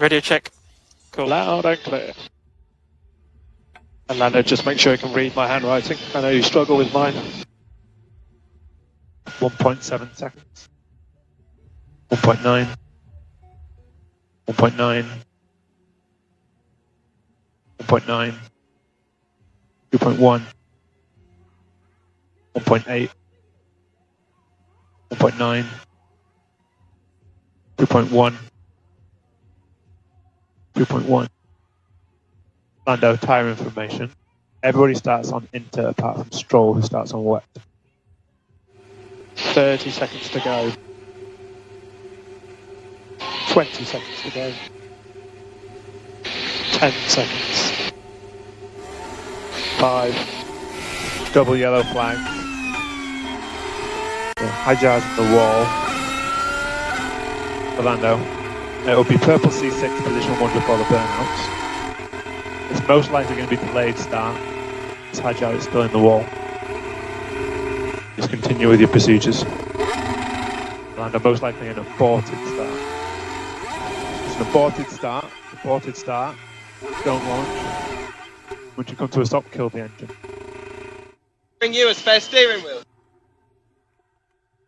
Radio check. Cool. Loud and clear. And Lando, just make sure you can read my handwriting. I know you struggle with mine. 1.7 seconds. 1.9. 1.9. 1.9. 2.1. 1.8. 1.9. 2.1. 2.1. Lando, tyre information. Everybody starts on inter apart from Stroll, who starts on wet. 30 seconds to go. 20 seconds to go. 10 seconds. 5. Double yellow flag. High jars on the wall. For Lando. It will be purple C6 position 1 before the burnouts. It's most likely going to be delayed start. This high jar is still in the wall. Just continue with your procedures. Lando most likely an aborted start. It's an aborted start. Aborted start. Don't launch. Once you come to a stop, kill the engine. Bring you a spare steering wheel.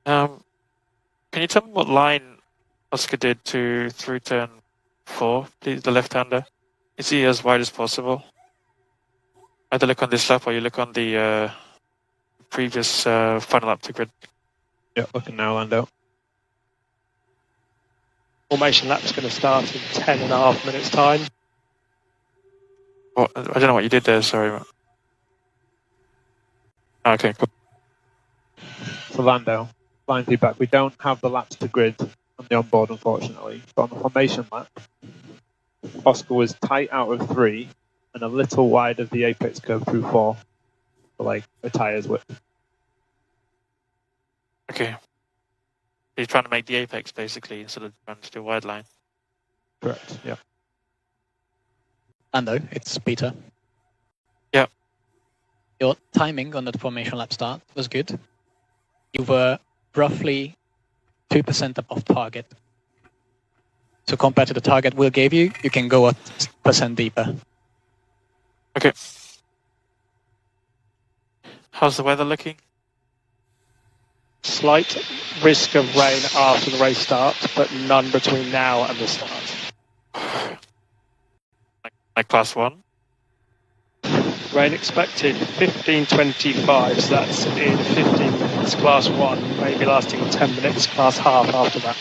Can you tell me what line Oscar did through turn 4, please, the left-hander? Is he as wide as possible? Either look on this lap or you look on the previous final lap to grid. Yeah, looking now, Lando. Formation lap's going to start in 10.5 minutes time. Oh, I don't know what you did there, sorry. Okay, cool. For Lando, flying feedback. We don't have the laps to grid on the onboard, unfortunately. But on the formation lap, Oscar was tight out of 3 and a little wide of the apex curve through 4 for like a tyre's width. Okay. He's trying to make the apex basically instead of trying to do a wide line. Correct, yeah. Lando, it's Peter. Yeah. Your timing on that formation lap start was good. You were roughly 2% above target. So compared to the target we gave you, you can go a percent deeper. Okay. How's the weather looking? Slight risk of rain after the race starts, but none between now and the start. Like class 1? Rain expected 15:25, so that's in 15 minutes, class 1, maybe lasting 10 minutes, class half after that.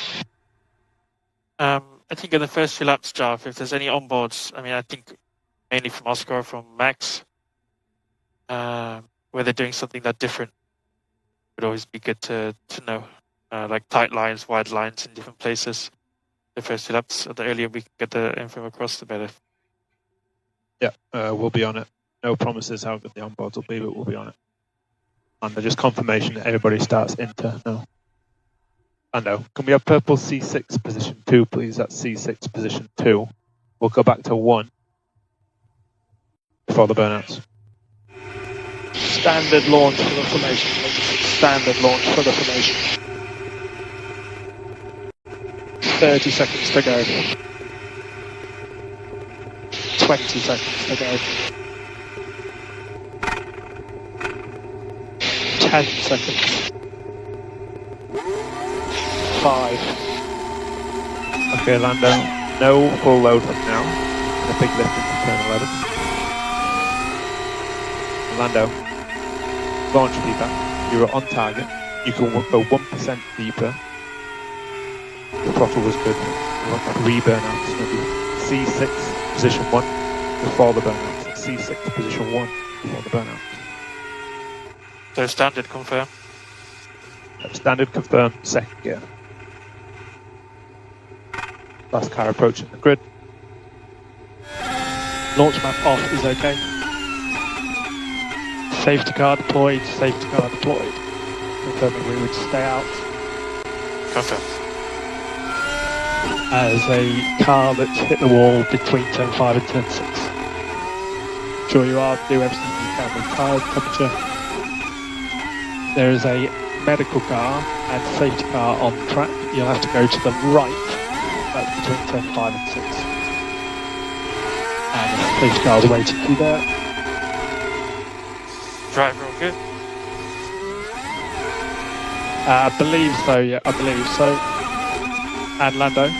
I think in the first few laps, Jarv, if there's any onboards, I mean, I think mainly from Oscar or from Max, where they're doing something that different, would always be good to know. Like tight lines, wide lines in different places. The first few laps, the earlier we can get the info across, the better. Yeah, we'll be on it. No promises how good the onboards will be, but we'll be on it. And just confirmation that everybody starts inter now. Lando, can we have purple C6 position 2, please? That's C6 position 2. We'll go back to 1 before the burnouts. Standard launch for the formation, please. Standard launch for the formation. 30 seconds to go. 20 seconds to go. 10 seconds. 5. Okay, Lando, no full load from now. And a big lift into turn 11. Lando, launch feedback. You are on target. You can go 1% deeper. The throttle was good. You want 3 burnouts. Maybe C6 position 1 before the burnouts. C6 position 1 before the burnouts. So standard confirm. Standard confirmed, second gear. Last car approaching the grid. Launch map off is okay. Safety car deployed, safety car deployed. Confirming we would stay out. Confirm. As a car that's hit the wall between turn 5 and turn 6. Sure you are, do everything you can with tyre temperature. There is a medical car and safety car on track. You'll have to go to the right, that's between turn 5 and 6. And the safety car's waiting for you there. Driver all good? I believe so, yeah, I believe so. And Lando,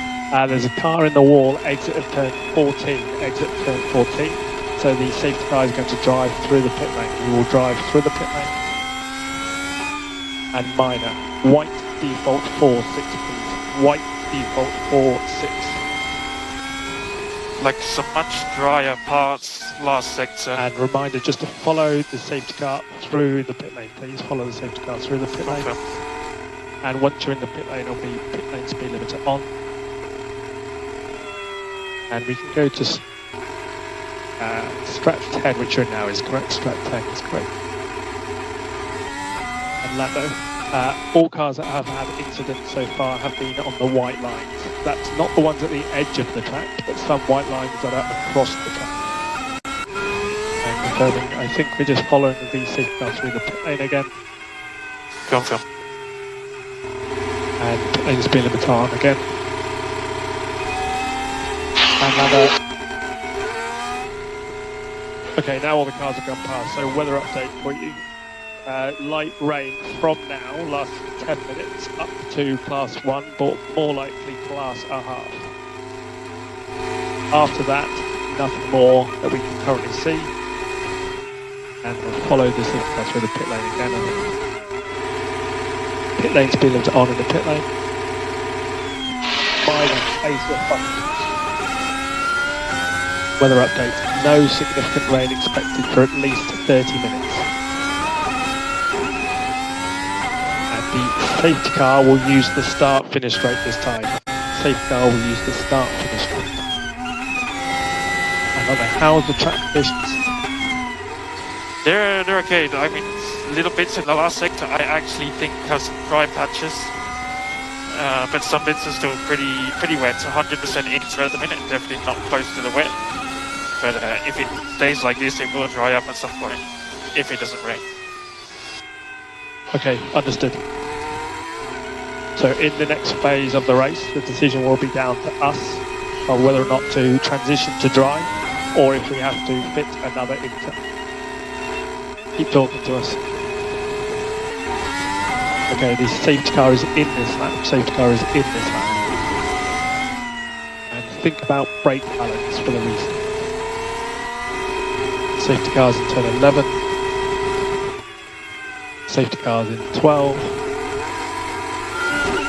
there's a car in the wall, exit of turn 14, exit of turn 14. So the safety car is going to drive through the pit lane. He will drive through the pit lane. And minor, white default 4-6 please. White default 4-6. Like some much drier parts last sector. And reminder just to follow the safety car through the pit lane, please. Follow the safety car through the pit lane. Okay. And once you're in the pit lane, it'll be pit lane speed limiter on. And we can go to strat 10, which you're in now is correct. Strat 10 is correct. And Lando, all cars that have had incidents so far have been on the white lines. That's not the ones at the edge of the track, but some white lines that are across the track. And confirming, I think we're just following the safety car through the pit lane again. Confirm. And pit lane speed limiter on again. And Lando. Okay, now all the cars have gone past, so weather update for you. Light rain from now, last 10 minutes, up to class 1, but more likely class a half. After that, nothing more that we can currently see. And we'll follow the safety car through the pit lane again. And pit lane speed limiter on in the pit lane. Minor pace of fun. Weather update, no significant rain expected for at least 30 minutes. And the safety car will use the start-finish straight this time. Safety car will use the start-finish straight. And how's the track conditions? They're okay. I mean, little bits in the last sector I actually think have some dry patches. But some bits are still pretty wet. 100% inter at the minute, definitely not close to the wet. But if it stays like this, it will dry up at some point, if it doesn't rain. Okay, understood. So in the next phase of the race, the decision will be down to us on whether or not to transition to dry, or if we have to fit another inter. Keep talking to us. Okay, the safety car is in this lap. Safety car is in this lap. And think about brake balance for the restart. Safety cars in turn 11. Safety cars in 12.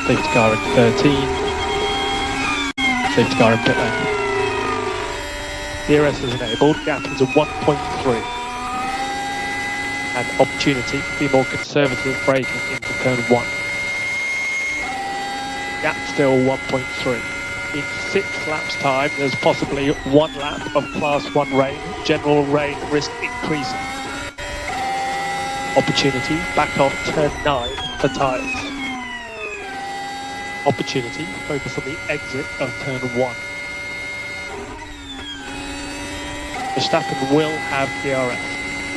Safety car in 13. Safety car in pit lane. DRS is enabled. Gap is a 1.3. And opportunity to be more conservative braking into turn 1. Gap still 1.3. In 6 laps time, there's possibly 1 lap of class 1 rain. General rain risk increasing. Opportunity back off turn 9 for tyres. Opportunity focus on the exit of turn 1. Verstappen will have DRS.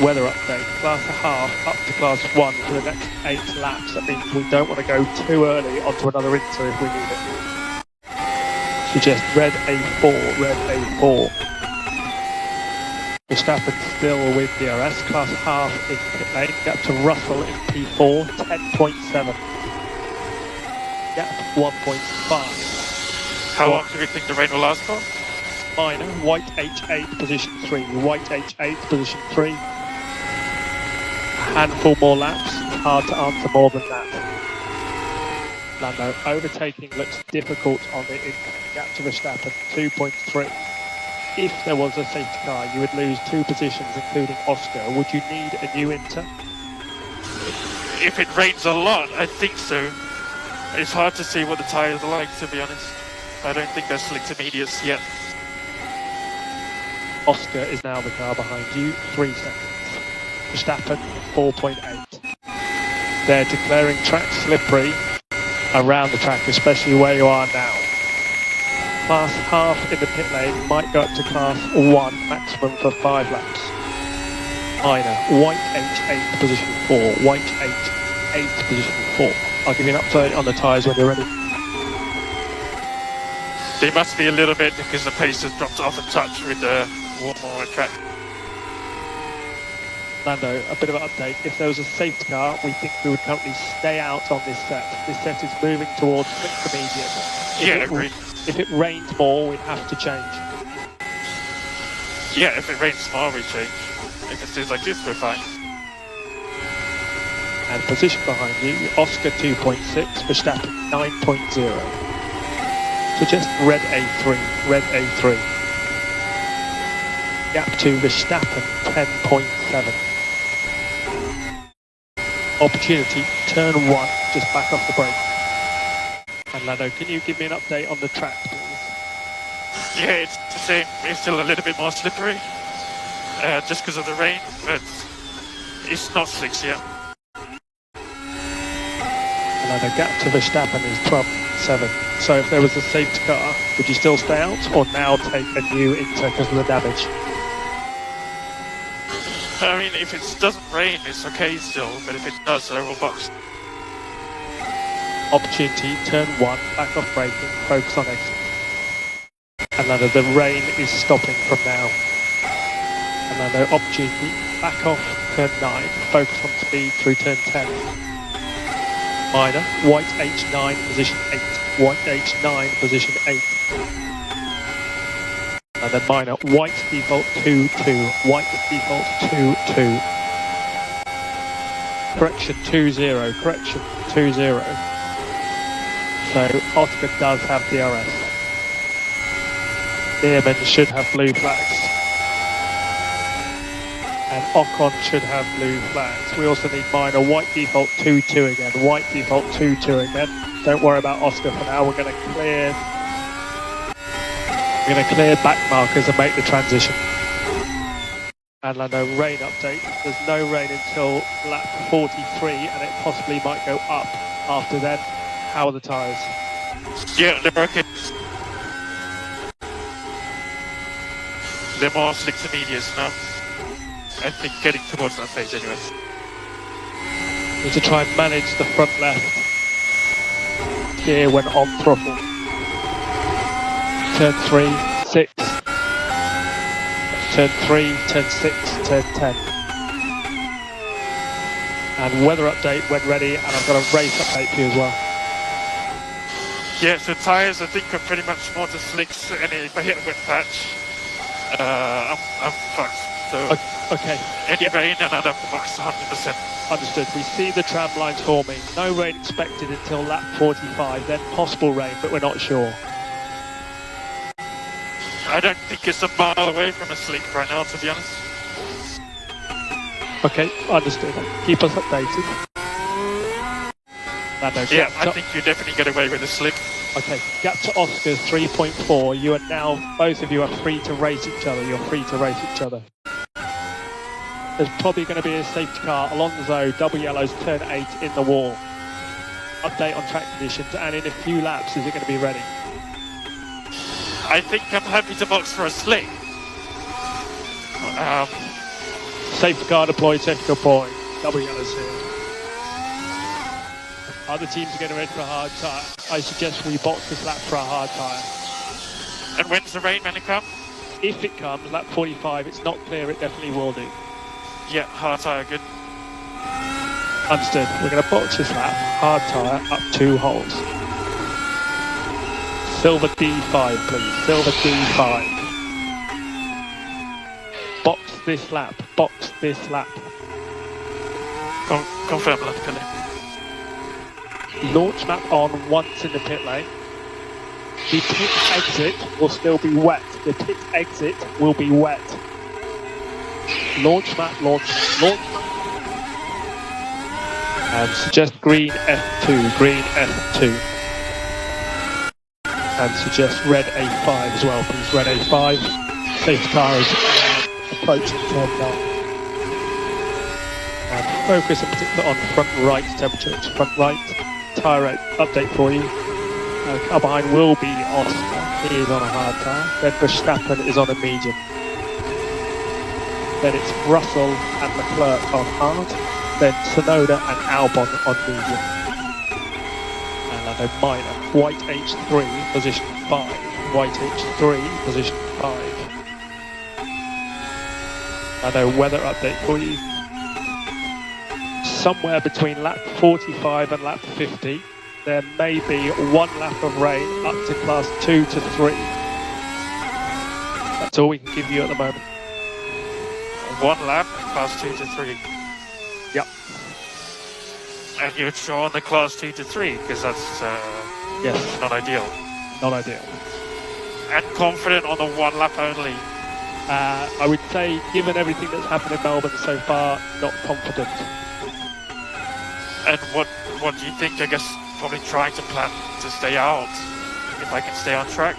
Weather update, class a half up to class 1 for the next 8 laps. That means we don't want to go too early onto another inter if we need it. Suggest red A4, red A4. Verstappen still with DRS, class half in pit lane, gap to Russell in P4, 10.7. Gap 1.5. How long do we think the rain will last for? Minor, white H8, position 3. White H8, position 3. A handful more laps, hard to answer more than that. Lando, overtaking looks difficult on the gap to Verstappen, 2.3. If there was a safety car, you would lose 2 positions, including Oscar. Would you need a new inter? If it rains a lot, I think so. It's hard to see what the tyres are like, to be honest. I don't think they're slick to medius yet. Oscar is now the car behind you, 3 seconds. Verstappen, 4.8. They're declaring track slippery around the track, especially where you are now. Class half in the pit lane might go up to class 1, maximum for 5 laps. Minor, white H8, position 4. White H8, position 4. I'll give you an update on the tyres when you're ready. They must be a little bit because the pace has dropped off a touch with the warm track. Lando, a bit of an update. If there was a safety car, we think we would currently stay out on this set. This set is moving towards slick to medium. Yeah, agreed. If it rains more, we'd have to change. Yeah, if it rains more, we change. If it stays like this, we're fine. And position behind you, Oscar 2.6, Verstappen 9.0. So just red A3, red A3. Gap to Verstappen 10.7. Opportunity, turn 1, just back off the brake. And Lando, can you give me an update on the track, please? Yeah, it's the same. It's still a little bit more slippery, just because of the rain, but it's not slicks yet. And Lando, gap to Verstappen is 12.7. So if there was a safety car, would you still stay out, or now take a new inter because of the damage? I mean, if it doesn't rain, it's okay still, but if it does, I will box. Opportunity, turn 1, back off braking, focus on exit. And Lando, the rain is stopping from now. And Lando, opportunity, back off, turn 9, focus on speed through turn 10. Minor, white H9, position 8. White H9, position 8. And then minor, white default 2-2. White default 2-2. Correction 2-0. Correction 2-0. So Oscar does have DRS. Dearman should have blue flags. And Ocon should have blue flags. We also need minor white default 2-2 again. White default 2-2 again. Don't worry about Oscar for now. We're going to clear back markers and make the transition. And Lando, rain update. There's no rain until lap 43, and it possibly might go up after then. How are the tyres? Yeah, they're okay. They're more slick to medias now. I think getting towards that phase anyway. Need to try and manage the front left gear when on throttle. Turn 3, 6. Turn 3, turn 6, turn 10. And weather update when ready, and I've got a race update for you as well. Yeah, so tyres I think are pretty much more to slicks, and if I hit a wet patch, I'm fucked. So Okay. any rain and I'd have to box 100%. Understood. We see the tram lines forming. No rain expected until lap 45, then possible rain, but we're not sure. I don't think it's a mile away from a slick right now, to be honest. Okay, understood. Keep us updated. Lando, Yeah, I think you definitely get away with a slick. Okay, gap to Oscar's 3.4. You are now, both of you are free to race each other. You're free to race each other. There's probably going to be a safety car. Alonso, double yellows, turn 8 in the wall. Update on track conditions, and in a few laps, is it going to be ready? I think I'm happy to box for a slick. Safety car deployed, safety car deployed. Double yellows here. Other teams are getting ready for a hard tyre. I suggest we box this lap for a hard tyre. And when's the rain going to come? If it comes, lap 45, it's not clear, it definitely will do. Yeah, hard tyre, good. Understood. We're going to box this lap, hard tyre, up 2 holes. Silver D5, please. Silver D5. Box this lap. Box this lap. Confirm, Lando. Launch map on once in the pit lane. The pit exit will still be wet. The pit exit will be wet. Launch map, launch map, launch map. And suggest green F2, green F2. And suggest red A5 as well, please. Red A5. Safety car is approaching turn 9. And focus in particular on front right temperature. It's front right. Tyre rate update for you. Car behind will be Oscar. He is on a hard tyre. Then Verstappen is on a medium. Then it's Russell and Leclerc on hard. Then Tsunoda and Albon on medium. And Lando minor. White H3, position 5. Whiteridge 3, position 5. I know weather update for you. Somewhere between lap 45 and lap 50, there may be 1 lap of rain up to class 2 to 3. That's all we can give you at the moment. 1 lap, class 2 to 3. Yep. And you're sure on the class 2 to 3, because that's Yes, not ideal. not ideal. And confident on the 1 lap only. I would say, given everything that's happened in Melbourne so far, not confident. And what do you think? I guess probably trying to plan to stay out, if I can stay on track.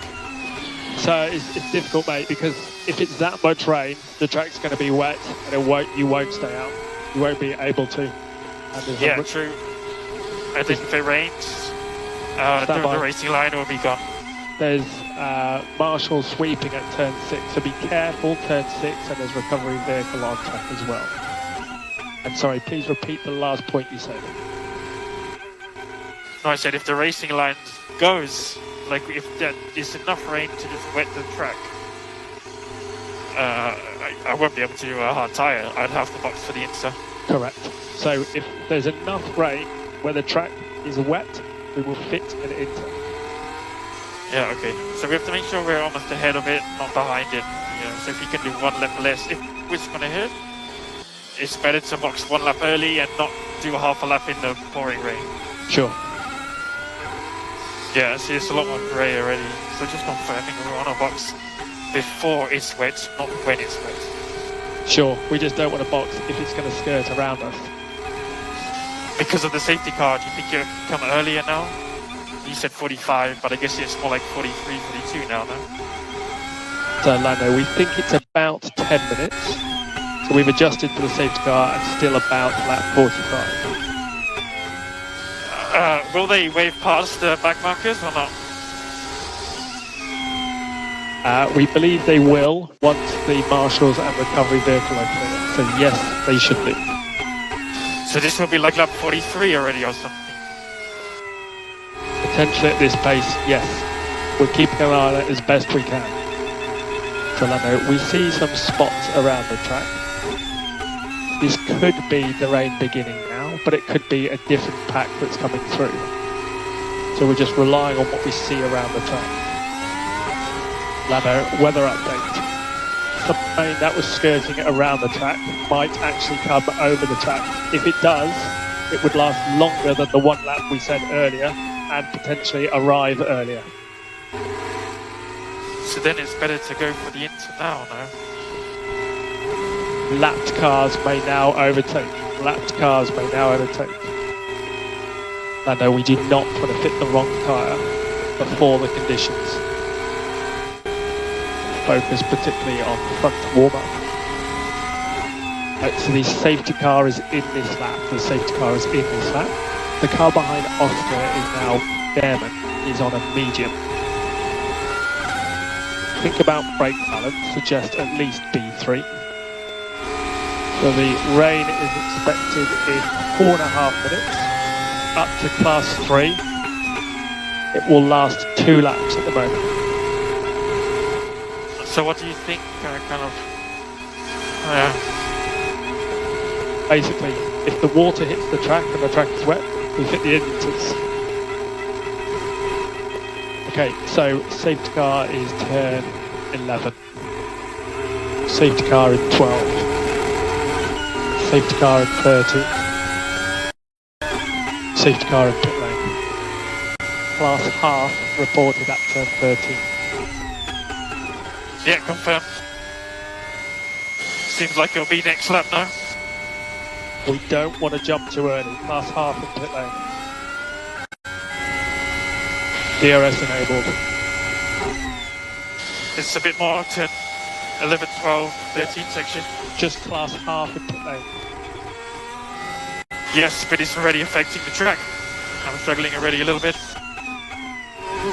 So it's difficult, mate, because if it's that much rain, the track's going to be wet, and you won't stay out. You won't be able to. And there's Yeah, true. I think if it rains, the racing line will be gone. There's marshals sweeping at turn 6, so be careful, turn 6, and there's recovery vehicle on track as well. I'm sorry, please repeat the last point you said. No, I said if the racing line goes, like if there is enough rain to just wet the track, I won't be able to do a hard tyre. I'd have to box for the Insta. Correct. So if there's enough rain where the track is wet, we will fit an Inter. Yeah, okay. So we have to make sure we're almost ahead of it, not behind it. You know, so if you can do 1 lap less, if it's going to hit, it's better to box 1 lap early and not do half a lap in the pouring rain. Sure. Yeah, see, it's a lot more grey already. So just confirming we want to box before it's wet, not when it's wet. Sure. We just don't want to box if it's going to skirt around us. Because of the safety car, do you think you can come earlier now? You said 45, but I guess it's more like 43, 42 now, no? So Lando, we think it's about 10 minutes. So we've adjusted for the safety car and still about lap 45. Will they wave past the back markers or not? We believe they will once the marshals and recovery vehicle are clear. So yes, they should be. So this will be like lap 43 already or something? Potentially at this pace, yes. We're keeping an eye on it as best we can. So Lando, we see some spots around the track. This could be the rain beginning now, but it could be a different pack that's coming through. So we're just relying on what we see around the track. Lando, weather update. The rain that was skirting around the track might actually come over the track. If it does, it would last longer than the 1 lap we said earlier and potentially arrive earlier. So then it's better to go for the Inter now, no? Lapped cars may now overtake. Lapped cars may now overtake. Lando, we do not want to fit the wrong tyre before the conditions. Focus particularly on front warm-up. So the safety car is in this lap. The safety car is in this lap. The car behind Oscar is now Behrman. He's on a medium. Think about brake balance. Suggest at least B3. So the rain is expected in 4.5 minutes. Up to class 3. It will last 2 laps at the moment. So what do you think, Basically, if the water hits the track and the track is wet, we fit the Inters. Okay, so safety car is turn 11. Safety car in 12. Safety car in 30. Safety car in pit lane. Class half reported at turn 13. Yeah, confirmed. Seems like it'll be next lap now. We don't want to jump too early. Class half in pit lane. DRS enabled. It's a bit more to 11, 12, 13 section. Just class half in pit lane. Yes, but it's already affecting the track. I'm struggling already a little bit.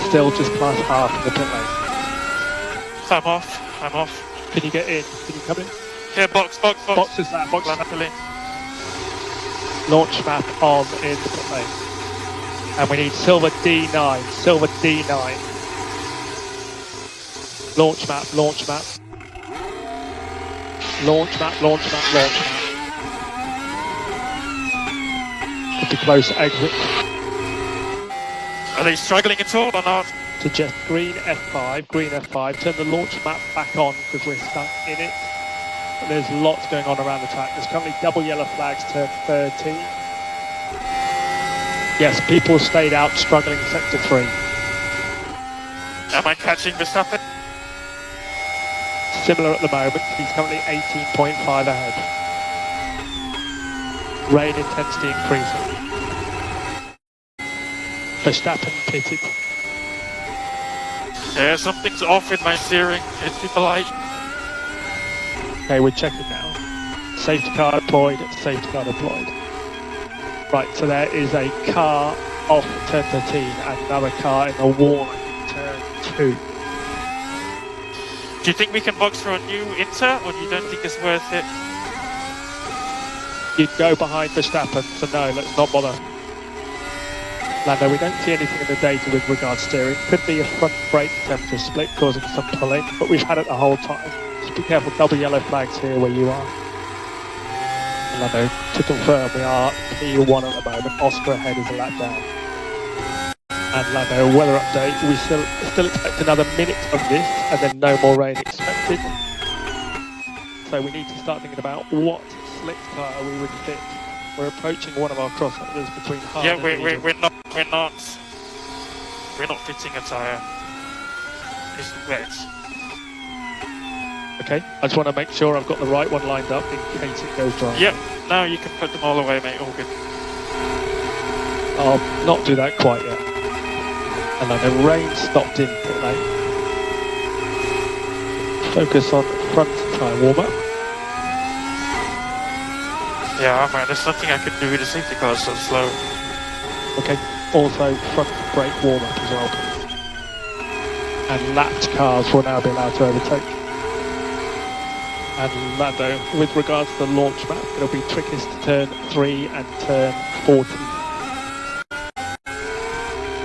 Still just class half in the pit lane. I'm off. Can you get in? Can you come in? Yeah, box. Box is that. Box. Lando. Launch map on in the pit lane. And we need silver D9. Silver D9. Launch map, launch map. Launch map, launch map, launch map. Could be close exit. Are they struggling at all or not? Suggest green F5, green F5. Turn the launch map back on because we're stuck in it. But there's lots going on around the track. There's currently double yellow flags, turn 13. Yes, people stayed out struggling sector 3. Am I catching Verstappen? Similar at the moment, he's currently 18.5 ahead. Rain intensity increasing. Verstappen pitted. Yeah, something's off with my steering. It's too polite. Okay, we're checking now. Safety car deployed, safety car deployed. Right, so there is a car off turn 13 and another car in the wall in turn 2. Do you think we can box for a new Inter, or do you don't think it's worth it? You'd go behind Verstappen, so no, let's not bother. Lando, we don't see anything in the data with regards to steering. Could be a front brake temperature split causing some pulling, but we've had it the whole time. Just be careful, double yellow flags here where you are. Lando, to confirm, we are P1 at the moment. Oscar ahead is a lap down. And Lando, weather update. We still expect another minute of this, and then no more rain expected. So we need to start thinking about what slick tyre we would fit. We're approaching one of our crossovers between hard and medium. We're not fitting a tyre. It's wet. Okay, I just want to make sure I've got the right one lined up in case it goes dry. Yep, now you can put them all away, mate. All good. I'll not do that quite yet. And then the rain stopped in pit lane. Focus on front tyre warmer. Yeah, man, there's nothing I can do with the safety car so slow. Okay, also front brake warm up as well, please. And lapped cars will now be allowed to overtake. And Lando, with regards to the launch map, it'll be trickiest to turn 3 and turn 14.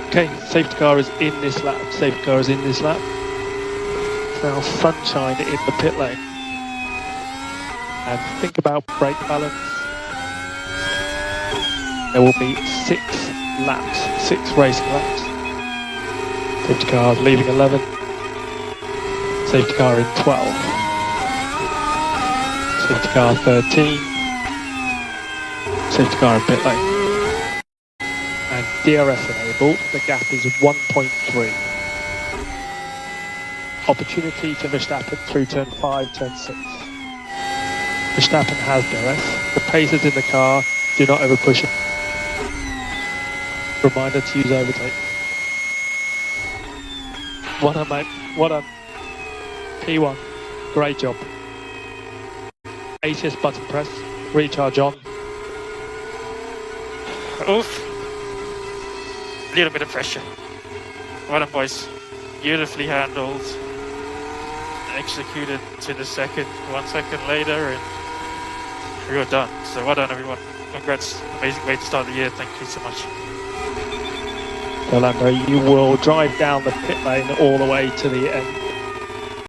Okay, safety car is in this lap. Safety car is in this lap. It's now sunshine in the pit lane. And think about brake balance. There will be 6 laps, 6 racing laps. Safety car leaving 11. Safety car in 12. Safety car 13. Safety car in pit lane. And DRS enabled, the gap is 1.3. Opportunity to Verstappen through turn 5, turn 6. Verstappen has DRS. The pace is in the car, do not overpush it. Reminder to use overtake. Well done, mate. Well done. P1. Great job. ATS button press. Recharge on. Oof. A little bit of pressure. Well done, boys. Beautifully handled. Executed to the second, 1 second later, and we were done. So well done, everyone. Congrats. Amazing way to start the year. Thank you so much. So Lando, you will drive down the pit lane all the way to the end.